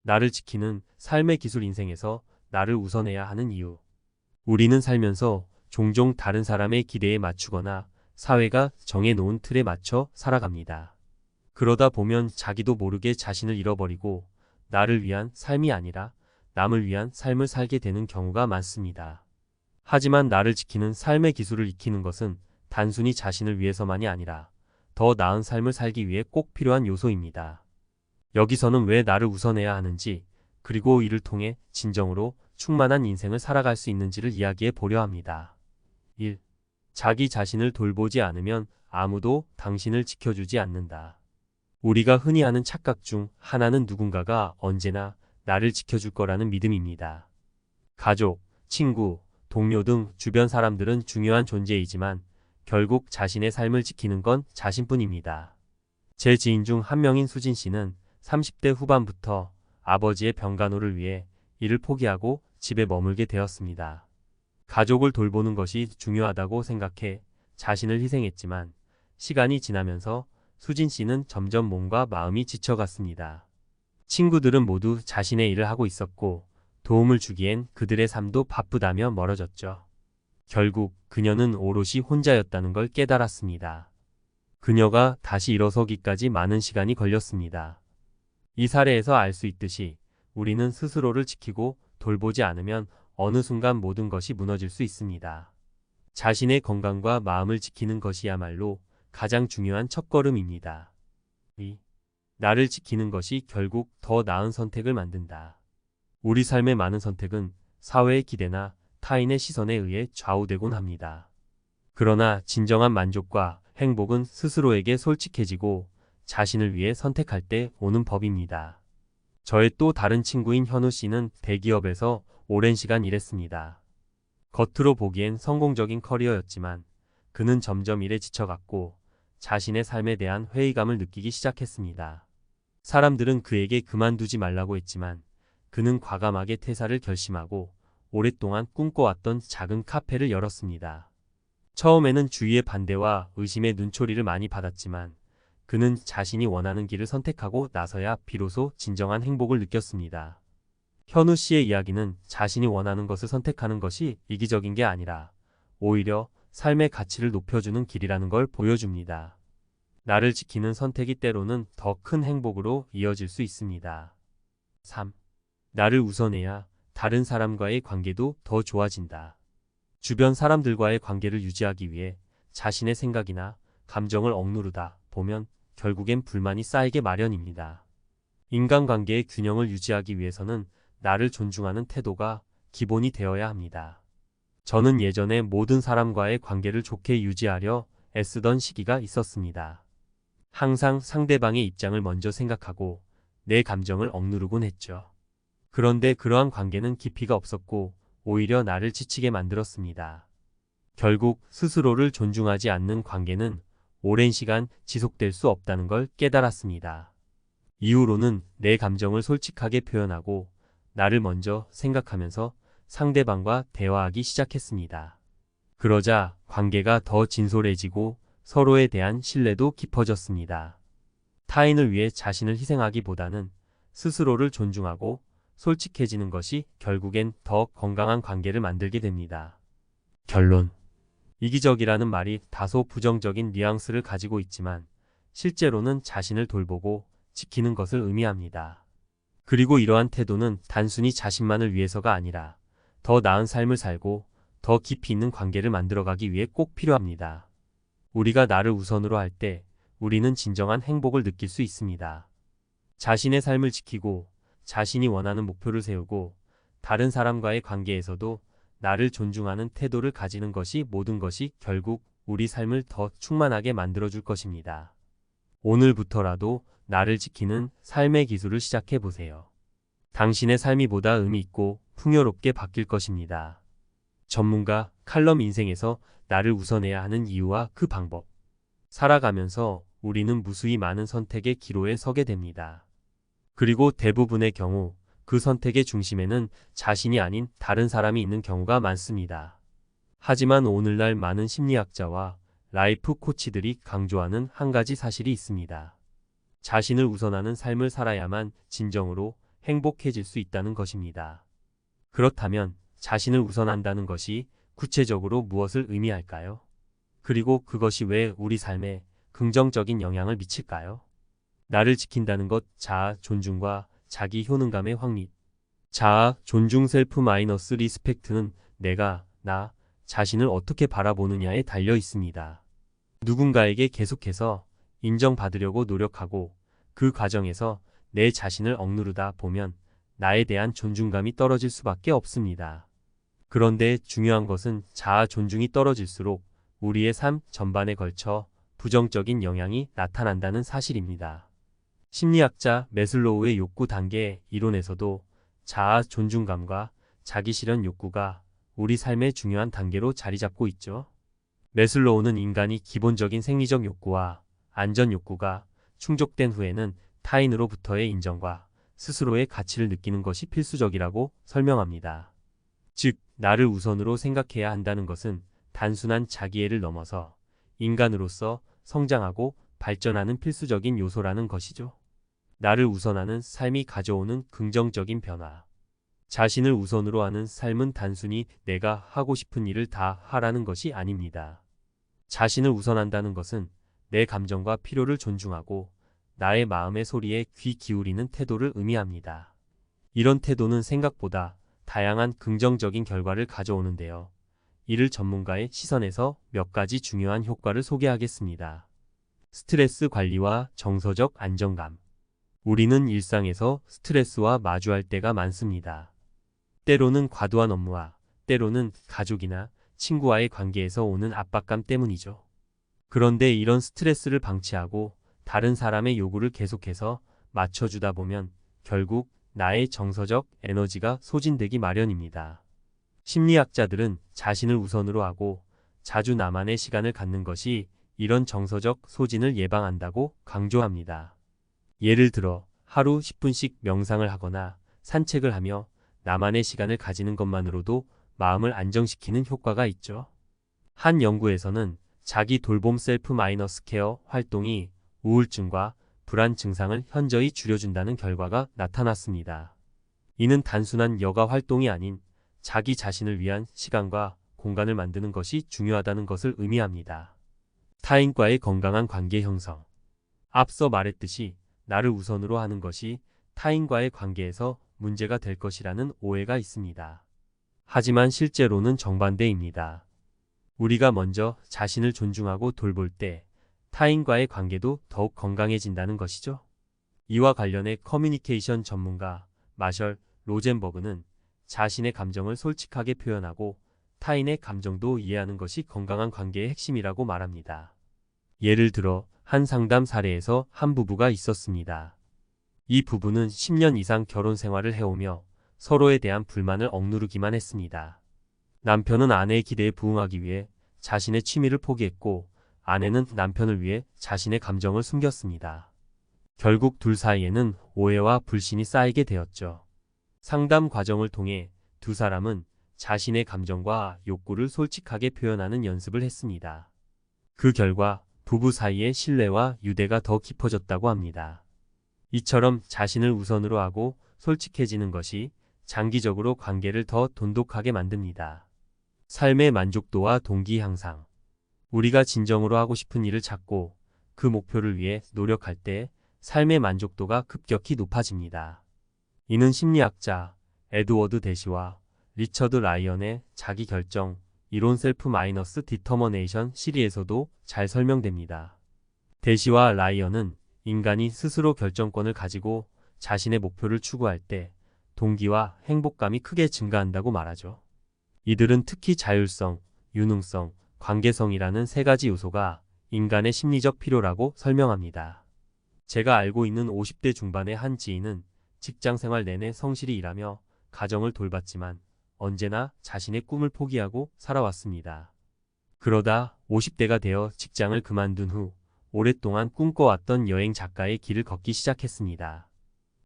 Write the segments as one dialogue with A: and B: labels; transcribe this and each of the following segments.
A: 나를 지키는 삶의 기술 인생에서 나를 우선해야 하는 이유. 우리는 살면서 종종 다른 사람의 기대에 맞추거나 사회가 정해놓은 틀에 맞춰 살아갑니다. 그러다 보면 자기도 모르게 자신을 잃어버리고 나를 위한 삶이 아니라 남을 위한 삶을 살게 되는 경우가 많습니다. 하지만 나를 지키는 삶의 기술을 익히는 것은 단순히 자신을 위해서만이 아니라 더 나은 삶을 살기 위해 꼭 필요한 요소입니다. 여기서는 왜 나를 우선해야 하는지, 그리고 이를 통해 진정으로 충만한 인생을 살아갈 수 있는지를 이야기해 보려 합니다. 1. 자기 자신을 돌보지 않으면 아무도 당신을 지켜주지 않는다. 우리가 흔히 하는 착각 중 하나는 누군가가 언제나 나를 지켜줄 거라는 믿음입니다. 가족, 친구, 동료 등 주변 사람들은 중요한 존재이지만 결국 자신의 삶을 지키는 건 자신뿐입니다. 제 지인 중 한 명인 수진 씨는 30대 후반부터 아버지의 병간호를 위해 일을 포기하고 집에 머물게 되었습니다. 가족을 돌보는 것이 중요하다고 생각해 자신을 희생했지만 시간이 지나면서 수진 씨는 점점 몸과 마음이 지쳐갔습니다. 친구들은 모두 자신의 일을 하고 있었고 도움을 주기엔 그들의 삶도 바쁘다며 멀어졌죠. 결국 그녀는 오롯이 혼자였다는 걸 깨달았습니다. 그녀가 다시 일어서기까지 많은 시간이 걸렸습니다. 이 사례에서 알 수 있듯이 우리는 스스로를 지키고 돌보지 않으면 어느 순간 모든 것이 무너질 수 있습니다. 자신의 건강과 마음을 지키는 것이야말로 가장 중요한 첫걸음입니다. 2. 나를 지키는 것이 결국 더 나은 선택을 만든다. 우리 삶의 많은 선택은 사회의 기대나 타인의 시선에 의해 좌우되곤 합니다. 그러나 진정한 만족과 행복은 스스로에게 솔직해지고 자신을 위해 선택할 때 오는 법입니다. 저의 또 다른 친구인 현우 씨는 대기업에서 오랜 시간 일했습니다. 겉으로 보기엔 성공적인 커리어였지만 그는 점점 일에 지쳐갔고 자신의 삶에 대한 회의감을 느끼기 시작했습니다. 사람들은 그에게 그만두지 말라고 했지만 그는 과감하게 퇴사를 결심하고 오랫동안 꿈꿔왔던 작은 카페를 열었습니다. 처음에는 주위의 반대와 의심의 눈초리를 많이 받았지만 그는 자신이 원하는 길을 선택하고 나서야 비로소 진정한 행복을 느꼈습니다. 현우 씨의 이야기는 자신이 원하는 것을 선택하는 것이 이기적인 게 아니라 오히려 삶의 가치를 높여주는 길이라는 걸 보여줍니다. 나를 지키는 선택이 때로는 더 큰 행복으로 이어질 수 있습니다. 3. 나를 우선해야 다른 사람과의 관계도 더 좋아진다. 주변 사람들과의 관계를 유지하기 위해 자신의 생각이나 감정을 억누르다 보면 결국엔 불만이 쌓이게 마련입니다. 인간관계의 균형을 유지하기 위해서는 나를 존중하는 태도가 기본이 되어야 합니다. 저는 예전에 모든 사람과의 관계를 좋게 유지하려 애쓰던 시기가 있었습니다. 항상 상대방의 입장을 먼저 생각하고 내 감정을 억누르곤 했죠. 그런데 그러한 관계는 깊이가 없었고 오히려 나를 지치게 만들었습니다. 결국 스스로를 존중하지 않는 관계는 오랜 시간 지속될 수 없다는 걸 깨달았습니다. 이후로는 내 감정을 솔직하게 표현하고 나를 먼저 생각하면서 상대방과 대화하기 시작했습니다. 그러자 관계가 더 진솔해지고 서로에 대한 신뢰도 깊어졌습니다. 타인을 위해 자신을 희생하기보다는 스스로를 존중하고 솔직해지는 것이 결국엔 더 건강한 관계를 만들게 됩니다. 결론. 이기적이라는 말이 다소 부정적인 뉘앙스를 가지고 있지만 실제로는 자신을 돌보고 지키는 것을 의미합니다. 그리고 이러한 태도는 단순히 자신만을 위해서가 아니라 더 나은 삶을 살고 더 깊이 있는 관계를 만들어가기 위해 꼭 필요합니다. 우리가 나를 우선으로 할 때 우리는 진정한 행복을 느낄 수 있습니다. 자신의 삶을 지키고 자신이 원하는 목표를 세우고 다른 사람과의 관계에서도 나를 존중하는 태도를 가지는 것이 모든 것이 결국 우리 삶을 더 충만하게 만들어줄 것입니다. 오늘부터라도 나를 지키는 삶의 기술을 시작해 보세요. 당신의 삶이 보다 의미 있고 풍요롭게 바뀔 것입니다. 전문가 칼럼 인생에서 나를 우선해야 하는 이유와 그 방법. 살아가면서 우리는 무수히 많은 선택의 기로에 서게 됩니다. 그리고 대부분의 경우 그 선택의 중심에는 자신이 아닌 다른 사람이 있는 경우가 많습니다. 하지만 오늘날 많은 심리학자와 라이프 코치들이 강조하는 한 가지 사실이 있습니다. 자신을 우선하는 삶을 살아야만 진정으로 행복해질 수 있다는 것입니다. 그렇다면 자신을 우선한다는 것이 구체적으로 무엇을 의미할까요? 그리고 그것이 왜 우리 삶에 긍정적인 영향을 미칠까요? 나를 지킨다는 것, 자아 존중과 자기 효능감의 확립. 자아 존중 셀프 마이너스 리스펙트는 내가 나 자신을 어떻게 바라보느냐에 달려 있습니다. 누군가에게 계속해서 인정받으려고 노력하고 그 과정에서 내 자신을 억누르다 보면 나에 대한 존중감이 떨어질 수밖에 없습니다. 그런데 중요한 것은 자아 존중이 떨어질수록 우리의 삶 전반에 걸쳐 부정적인 영향이 나타난다는 사실입니다. 심리학자 매슬로우의 욕구 단계 이론에서도 자아 존중감과 자기 실현 욕구가 우리 삶의 중요한 단계로 자리 잡고 있죠. 매슬로우는 인간이 기본적인 생리적 욕구와 안전 욕구가 충족된 후에는 타인으로부터의 인정과 스스로의 가치를 느끼는 것이 필수적이라고 설명합니다. 즉, 나를 우선으로 생각해야 한다는 것은 단순한 자기애를 넘어서 인간으로서 성장하고 발전하는 필수적인 요소라는 것이죠. 나를 우선하는 삶이 가져오는 긍정적인 변화. 자신을 우선으로 하는 삶은 단순히 내가 하고 싶은 일을 다 하라는 것이 아닙니다. 자신을 우선한다는 것은 내 감정과 필요를 존중하고 나의 마음의 소리에 귀 기울이는 태도를 의미합니다. 이런 태도는 생각보다 다양한 긍정적인 결과를 가져오는데요. 이를 전문가의 시선에서 몇 가지 중요한 효과를 소개하겠습니다. 스트레스 관리와 정서적 안정감. 우리는 일상에서 스트레스와 마주할 때가 많습니다. 때로는 과도한 업무와 때로는 가족이나 친구와의 관계에서 오는 압박감 때문이죠. 그런데 이런 스트레스를 방치하고 다른 사람의 요구를 계속해서 맞춰주다 보면 결국 나의 정서적 에너지가 소진되기 마련입니다. 심리학자들은 자신을 우선으로 하고 자주 나만의 시간을 갖는 것이 이런 정서적 소진을 예방한다고 강조합니다. 예를 들어 하루 10분씩 명상을 하거나 산책을 하며 나만의 시간을 가지는 것만으로도 마음을 안정시키는 효과가 있죠. 한 연구에서는 자기 돌봄 셀프 마이너스 케어 활동이 우울증과 불안 증상을 현저히 줄여준다는 결과가 나타났습니다. 이는 단순한 여가 활동이 아닌 자기 자신을 위한 시간과 공간을 만드는 것이 중요하다는 것을 의미합니다. 타인과의 건강한 관계 형성. 앞서 말했듯이 나를 우선으로 하는 것이 타인과의 관계에서 문제가 될 것이라는 오해가 있습니다. 하지만 실제로는 정반대입니다. 우리가 먼저 자신을 존중하고 돌볼 때 타인과의 관계도 더욱 건강해진다는 것이죠. 이와 관련해 커뮤니케이션 전문가 마셜 로젠버그는 자신의 감정을 솔직하게 표현하고 타인의 감정도 이해하는 것이 건강한 관계의 핵심이라고 말합니다. 예를 들어 한 상담 사례에서 한 부부가 있었습니다. 이 부부는 10년 이상 결혼 생활을 해오며 서로에 대한 불만을 억누르기만 했습니다. 남편은 아내의 기대에 부응하기 위해 자신의 취미를 포기했고 아내는 남편을 위해 자신의 감정을 숨겼습니다. 결국 둘 사이에는 오해와 불신이 쌓이게 되었죠. 상담 과정을 통해 두 사람은 자신의 감정과 욕구를 솔직하게 표현하는 연습을 했습니다. 그 결과 부부 사이의 신뢰와 유대가 더 깊어졌다고 합니다. 이처럼 자신을 우선으로 하고 솔직해지는 것이 장기적으로 관계를 더 돈독하게 만듭니다. 삶의 만족도와 동기 향상. 우리가 진정으로 하고 싶은 일을 찾고 그 목표를 위해 노력할 때 삶의 만족도가 급격히 높아집니다. 이는 심리학자 에드워드 대시와 리처드 라이언의 자기 결정 이론 셀프 마이너스 디터머네이션 시리에서도 잘 설명됩니다. 대시와 라이언은 인간이 스스로 결정권을 가지고 자신의 목표를 추구할 때 동기와 행복감이 크게 증가한다고 말하죠. 이들은 특히 자율성, 유능성, 관계성이라는 세 가지 요소가 인간의 심리적 필요라고 설명합니다. 제가 알고 있는 50대 중반의 한 지인은 직장 생활 내내 성실히 일하며 가정을 돌봤지만 언제나 자신의 꿈을 포기하고 살아왔습니다. 그러다 50대가 되어 직장을 그만둔 후 오랫동안 꿈꿔왔던 여행 작가의 길을 걷기 시작했습니다.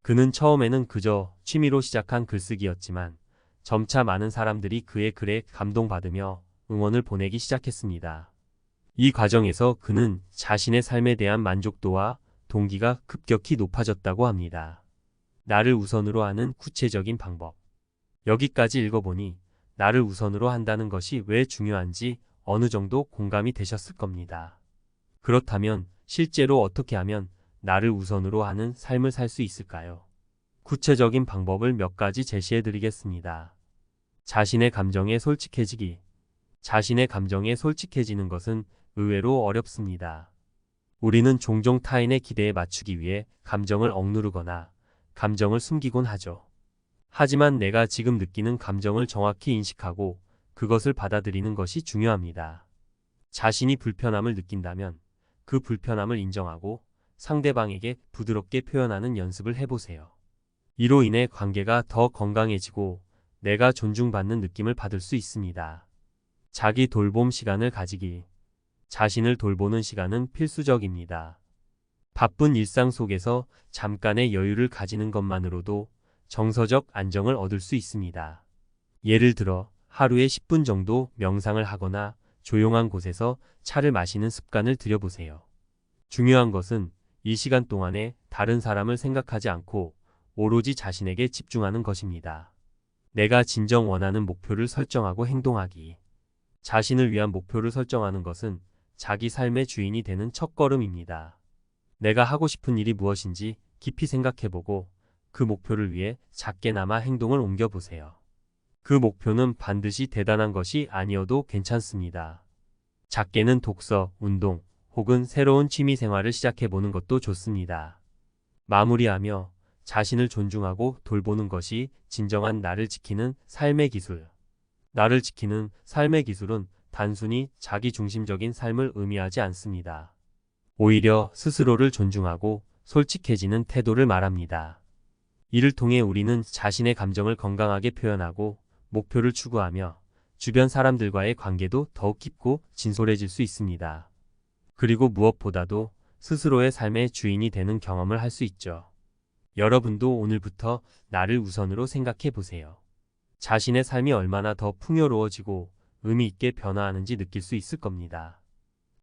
A: 그는 처음에는 그저 취미로 시작한 글쓰기였지만 점차 많은 사람들이 그의 글에 감동받으며 응원을 보내기 시작했습니다. 이 과정에서 그는 자신의 삶에 대한 만족도와 동기가 급격히 높아졌다고 합니다. 나를 우선으로 하는 구체적인 방법. 여기까지 읽어보니 나를 우선으로 한다는 것이 왜 중요한지 어느 정도 공감이 되셨을 겁니다. 그렇다면 실제로 어떻게 하면 나를 우선으로 하는 삶을 살 수 있을까요? 구체적인 방법을 몇 가지 제시해 드리겠습니다. 자신의 감정에 솔직해지기. 자신의 감정에 솔직해지는 것은 의외로 어렵습니다. 우리는 종종 타인의 기대에 맞추기 위해 감정을 억누르거나 감정을 숨기곤 하죠. 하지만 내가 지금 느끼는 감정을 정확히 인식하고 그것을 받아들이는 것이 중요합니다. 자신이 불편함을 느낀다면 그 불편함을 인정하고 상대방에게 부드럽게 표현하는 연습을 해보세요. 이로 인해 관계가 더 건강해지고 내가 존중받는 느낌을 받을 수 있습니다. 자기 돌봄 시간을 가지기. 자신을 돌보는 시간은 필수적입니다. 바쁜 일상 속에서 잠깐의 여유를 가지는 것만으로도 정서적 안정을 얻을 수 있습니다. 예를 들어 하루에 10분 정도 명상을 하거나 조용한 곳에서 차를 마시는 습관을 들여보세요. 중요한 것은 이 시간 동안에 다른 사람을 생각하지 않고 오로지 자신에게 집중하는 것입니다. 내가 진정 원하는 목표를 설정하고 행동하기. 자신을 위한 목표를 설정하는 것은 자기 삶의 주인이 되는 첫걸음입니다. 내가 하고 싶은 일이 무엇인지 깊이 생각해보고 그 목표를 위해 작게나마 행동을 옮겨보세요. 그 목표는 반드시 대단한 것이 아니어도 괜찮습니다. 작게는 독서, 운동, 혹은 새로운 취미 생활을 시작해보는 것도 좋습니다. 마무리하며 자신을 존중하고 돌보는 것이 진정한 나를 지키는 삶의 기술. 나를 지키는 삶의 기술은 단순히 자기중심적인 삶을 의미하지 않습니다. 오히려 스스로를 존중하고 솔직해지는 태도를 말합니다. 이를 통해 우리는 자신의 감정을 건강하게 표현하고 목표를 추구하며 주변 사람들과의 관계도 더욱 깊고 진솔해질 수 있습니다. 그리고 무엇보다도 스스로의 삶의 주인이 되는 경험을 할 수 있죠. 여러분도 오늘부터 나를 우선으로 생각해 보세요. 자신의 삶이 얼마나 더 풍요로워지고 의미 있게 변화하는지 느낄 수 있을 겁니다.